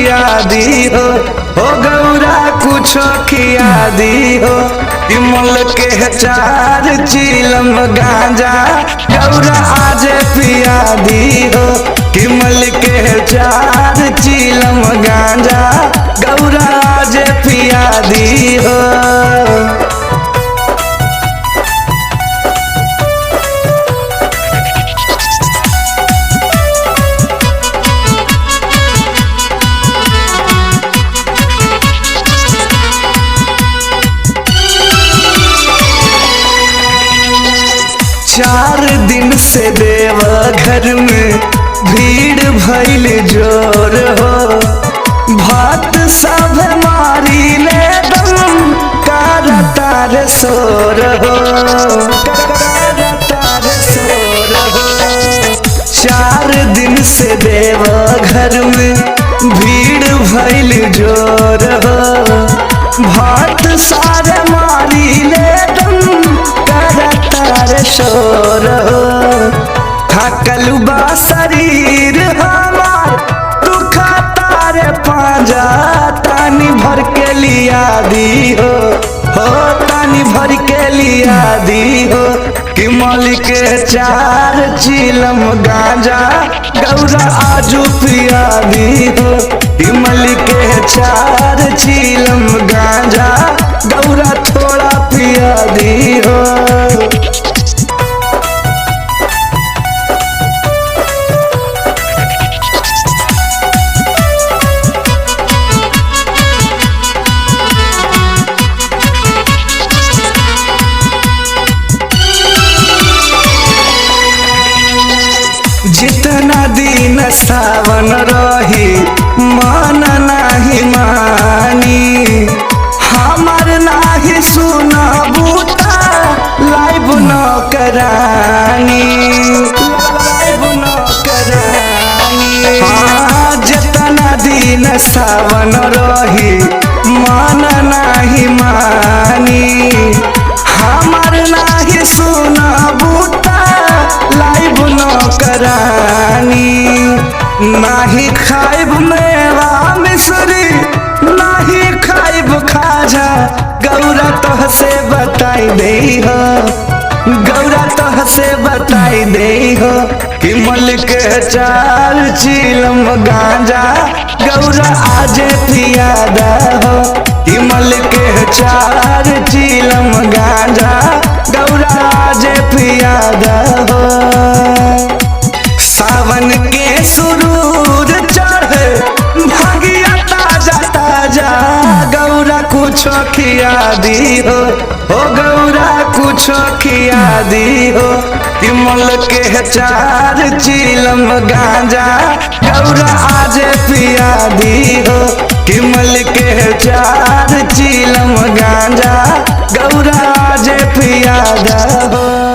पिया दी हो गौरा कुछ खिया दी हो विमल के 4 चीलम गांजा गौरा आज पिया दी हो विमल के 4 चीलम गांजा गौरा आज पिया दी हो। 4 दिन से देवघर में भीड़ भइल जोर हो भक्त सब मारी ले दम करतार सोर हो 4 दिन से देवघर में भीड़ भइल जोर हो भक्त सारे मारी ले दम करतार शोर हो थकल बा शरीर हमार दुखा तारे पांजा तानी भर के लिया दी हो तानी भर के लिया दी हो विमल के 4 चीलम गांजा गौरा आजू पिया दी हो विमल के 4 चीलम गांजा गौरा थोड़ा पिया दी हो। जितना दिन सावन रही मन नाही मानी हमार नाही सुना बूटा लाइव न करानी हाँ जितना दिन सावन रही मन नाही मानी हमार नाही सुना बूटा लाइव न करानी नाही खाइब मेवा मिश्री नाही खाइब खाजा गौरा तोह से बताई दे हो गौरा तोह से बताई दे हो विमल के 4 चीलम गांजा गौरा आज पिया दा हो विमल के 4 चीलम गांजा गौरा आज पिया दा हो। सावन के सुरूर चढ़े भागिया ताजा ताजा गौरा कुछ खिया दी हो गौरा कुछ खिया दी हो विमल के 4 चीलम गांजा गौरा आज पिया दी हो विमल के 4 चीलम गांजा गौरा आज पिया दा हो।